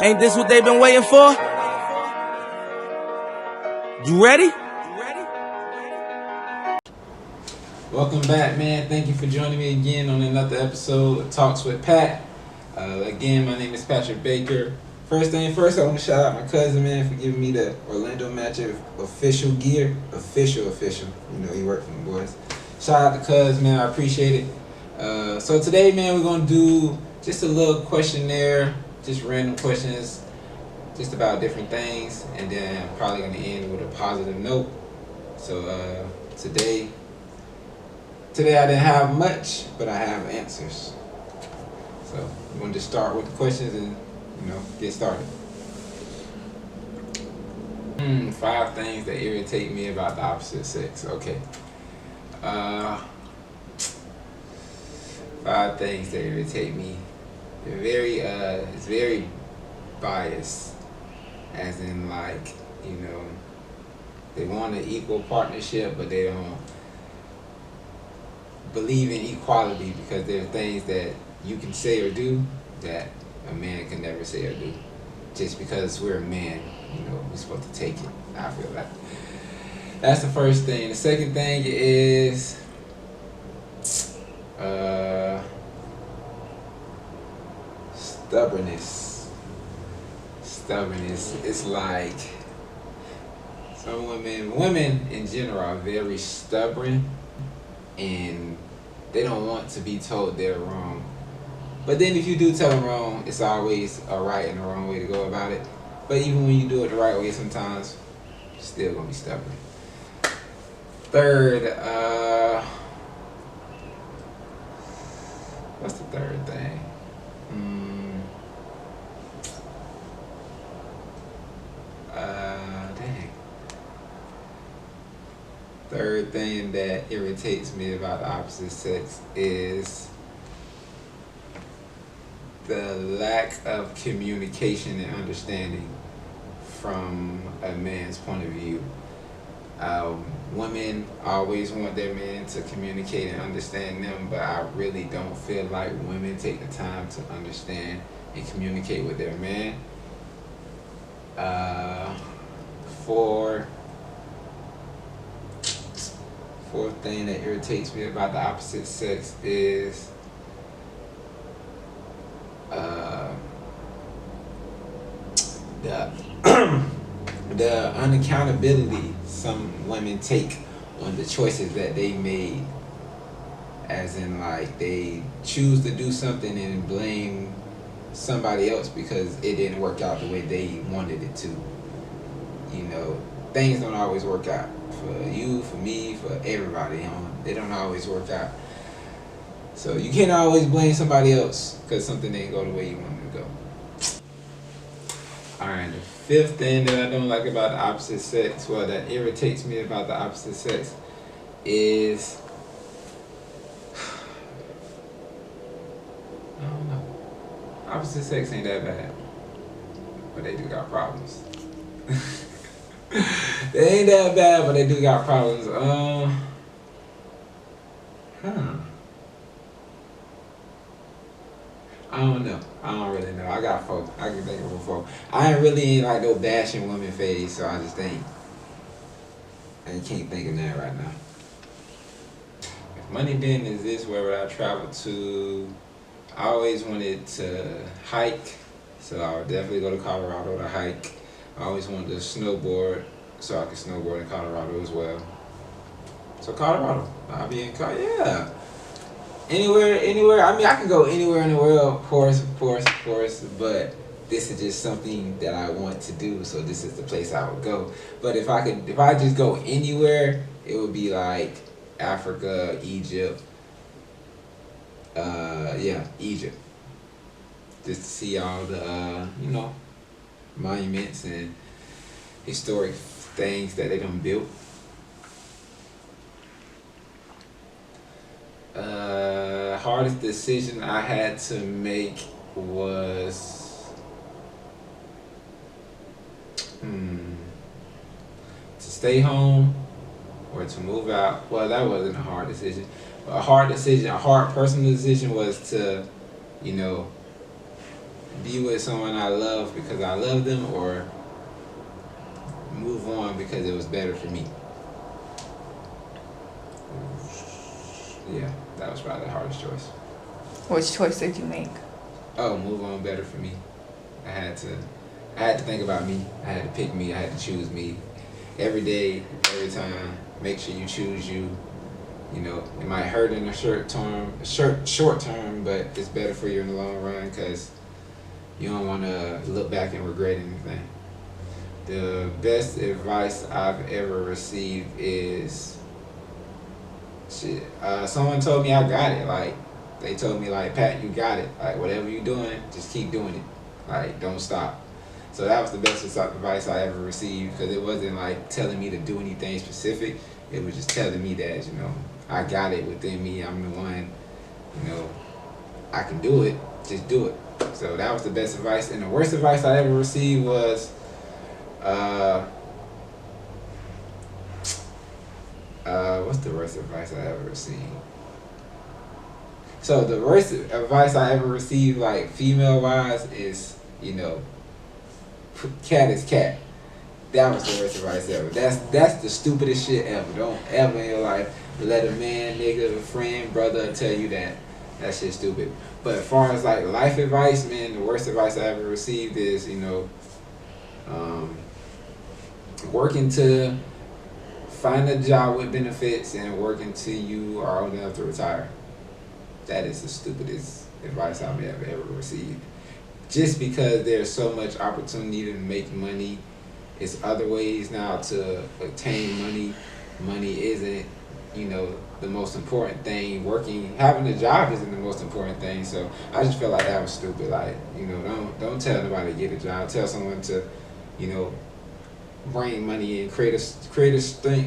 Ain't this what they've been waiting for? You ready? Welcome back, man. Thank you for joining me again on another episode of Talks with Pat. Again, my name is Patrick Baker. First thing first, I want to shout out my cousin, man, for giving me the Orlando Magic official gear. Official. You know, he worked for the boys. Shout out to Cuz, man. I appreciate it. So today, man, we're going to do just a little questionnaire, just random questions, just about different things, and then I'm probably going to end with a positive note. So today I didn't have much, but I have answers. So we're going to just start with the questions and, get started. 5 things that irritate me about the opposite sex. Okay. 5 things that irritate me. It's very biased, as in they want an equal partnership, but they don't believe in equality because there are things that you can say or do that a man can never say or do. Just because we're a man, we're supposed to take it. I feel like that's the first thing. The second thing is stubbornness. It's like some women in general are very stubborn, and they don't want to be told they're wrong. But then if you do tell them wrong, it's always a right and a wrong way to go about it. But even when you do it the right way, sometimes you're still gonna be stubborn. Third, what's the third thing? Dang. Third thing that irritates me about the opposite sex is the lack of communication and understanding from a man's point of view. Women always want their men to communicate and understand them, but I really don't feel like women take the time to understand and communicate with their man. Fourth thing that irritates me about the opposite sex is the unaccountability some women take on the choices that they made, as in they choose to do something and blame somebody else because it didn't work out the way they wanted it to. Things don't always work out for you, for me, for everybody. They don't always work out. So you can't always blame somebody else because something didn't go the way you wanted it to go. Alright, the 5th thing that I don't like about the opposite sex, that irritates me about the opposite sex, is I don't know. Opposite sex ain't that bad, but they do got problems. They ain't that bad, but they do got problems. I don't know. I don't really know. I got 4. I can think of 4. I ain't really in no bashing women phase, so I just think I can't think of that right now. If money didn't exist, where would I travel to? I always wanted to hike, so I would definitely go to Colorado to hike. I always wanted to snowboard, so I could snowboard in Colorado as well. So Colorado, I'll be in Colorado. Yeah. Anywhere. I mean, I can go anywhere in the world, of course. But this is just something that I want to do, so this is the place I would go. But if I just go anywhere, it would be like Africa, Egypt. Egypt. Just to see all the monuments and historic things that they done built. Hardest decision I had to make was to stay home or to move out. Well, that wasn't a hard decision. A hard personal decision was to, be with someone I love because I love them, or move on because it was better for me. Yeah, that was probably the hardest choice. Which choice did you make? Oh, move on better for me. I had to I had to think about me. I had to pick me. I had to choose me. Every day, every time, make sure you choose you. You know, it might hurt in the short term, but it's better for you in the long run because you don't want to look back and regret anything. The best advice I've ever received is shit. Someone told me I got it. Like they told me, like, Pat, you got it. Like whatever you're doing, just keep doing it. Like don't stop. So that was the best advice I ever received because it wasn't like telling me to do anything specific. It was just telling me that, you know, I got it within me. I'm the one, you know, I can do it. Just do it. So that was the best advice. And the worst advice I ever received was, what's the worst advice I ever received? So the worst advice I ever received, like female wise, is, you know, cat is cat. That was the worst advice ever. That's the stupidest shit ever. Don't ever in your life let a man, nigga, friend, brother tell you that. That shit's stupid. But as far as like life advice, man, the worst advice I ever received is, you know, working to find a job with benefits and work until you are old enough to retire. That is the stupidest advice I've ever received. Just because there's so much opportunity to make money, it's other ways now to obtain money. Money isn't, you know, the most important thing. Having a job isn't the most important thing. So I just felt like that was stupid. Like, you know, don't tell nobody to get a job. Tell someone to, you know, bring money in, create a stream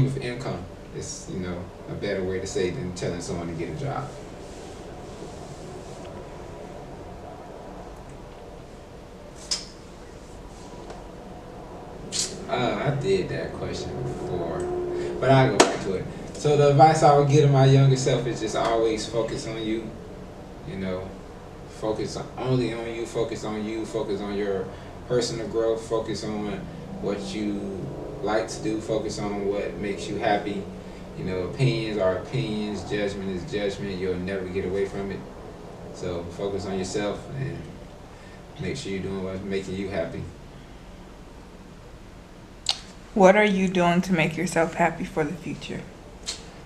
of income. It's, you know, a better way to say than telling someone to get a job. I did that question before, but I'll go back to it. So the advice I would give to my younger self is just always focus on you. You know, focus only on you. Focus on you. Focus on your personal growth. Focus on what you like to do. Focus on what makes you happy. You know, opinions are opinions. Judgment is judgment. You'll never get away from it. So focus on yourself and make sure you're doing what's making you happy. What are you doing to make yourself happy for the future?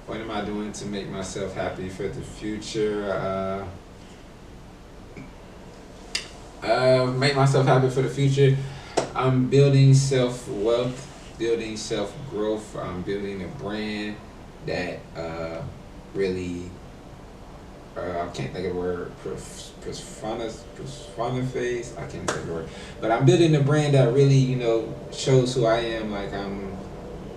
What am I doing to make myself happy for the future? Make myself happy for the future. I'm building self-wealth, building self-growth. I'm building a brand that really, I can't think of the word, personifies. I can't think of the word. But I'm building a brand that really, you know, shows who I am. Like I'm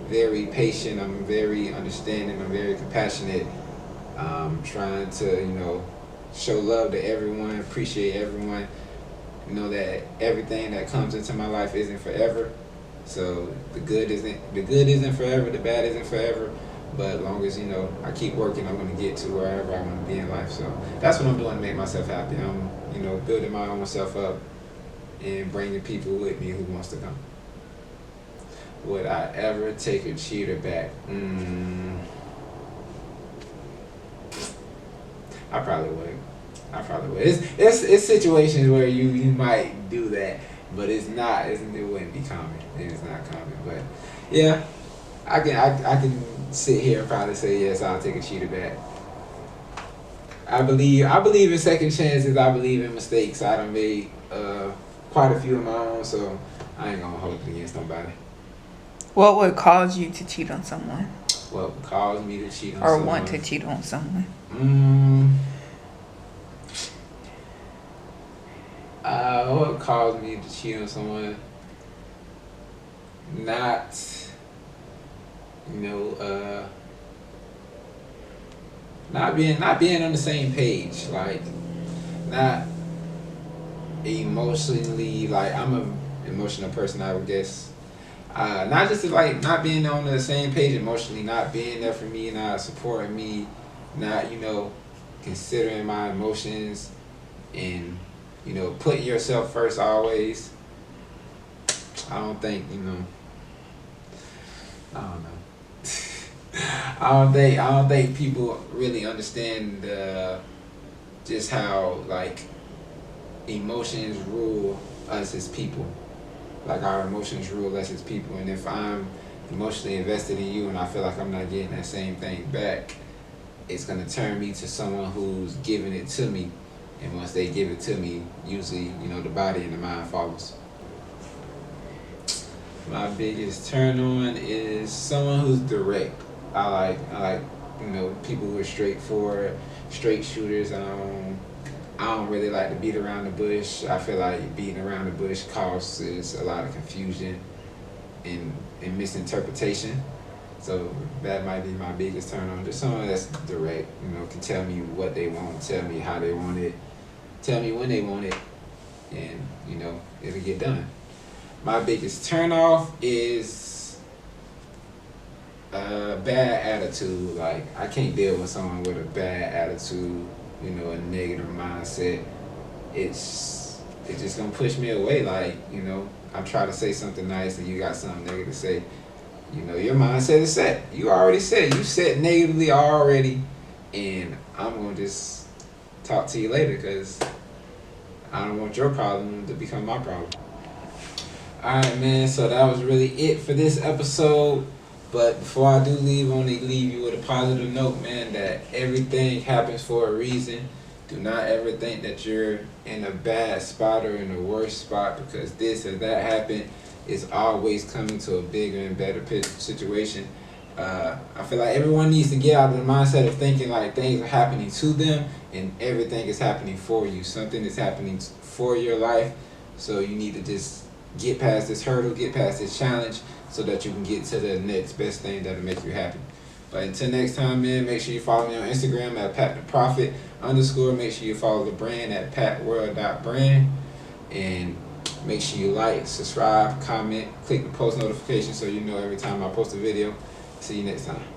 very patient. I'm very understanding. I'm very compassionate. I'm trying to, you know, show love to everyone, appreciate everyone. You know that everything that comes into my life isn't forever. So the good isn't forever. The bad isn't forever. But as long as, you know, I keep working, I'm going to get to wherever I want to be in life. So that's what I'm doing to make myself happy. I'm, you know, building my own self up and bringing people with me who wants to come. Would I ever take a cheater back? I probably would. It's situations where you might do that, but it wouldn't be common. It's not common. But yeah, I can sit here and probably say yes, I'll take a cheater back. I believe in second chances. I believe in mistakes. I done made quite a few of my own, so I ain't gonna hold it against nobody. What would cause you to cheat on someone? What would cause me to cheat on or someone? want to cheat on someone? What would cause me to cheat on someone? Not, you know, not being on the same page. Like, not emotionally. Like, I'm an emotional person, I would guess. Not just like not being on the same page emotionally, not being there for me, not supporting me, not, you know, considering my emotions and, you know, putting yourself first always. I don't think, you know, I don't know. I don't think people really understand just how like emotions rule us as people. Like our emotions rule us as people, and if I'm emotionally invested in you and I feel like I'm not getting that same thing back, it's gonna turn me to someone who's giving it to me. And once they give it to me, usually, you know, the body and the mind follows. My biggest turn on is someone who's direct. I like, you know, people who are straightforward, straight shooters. I don't really like to beat around the bush. I feel like beating around the bush causes a lot of confusion and misinterpretation. So that might be my biggest turn on. Just someone that's direct, you know, can tell me what they want, tell me how they want it, tell me when they want it, and, you know, it'll get done. My biggest turn off is a bad attitude. Like, I can't deal with someone with a bad attitude, you know, a negative mindset. It's just gonna push me away. Like, you know, I try to say something nice and you got something negative to say. You know, your mindset is set. You already said. You said negatively already, and I'm gonna just talk to you later because I don't want your problem to become my problem. Alright, man, so that was really it for this episode. But before I do leave, I want to leave you with a positive note, man, that everything happens for a reason. Do not ever think that you're in a bad spot or in a worse spot because this or that happened. It's always coming to a bigger and better situation. I feel like everyone needs to get out of the mindset of thinking like things are happening to them and everything is happening for you. Something is happening for your life, so you need to just get past this hurdle, get past this challenge, so that you can get to the next best thing that'll make you happy. But until next time, man, make sure you follow me on Instagram at PatTheProfit_. Make sure you follow the brand at patworld.brand. And make sure you like, subscribe, comment, click the post notification so you know every time I post a video. See you next time.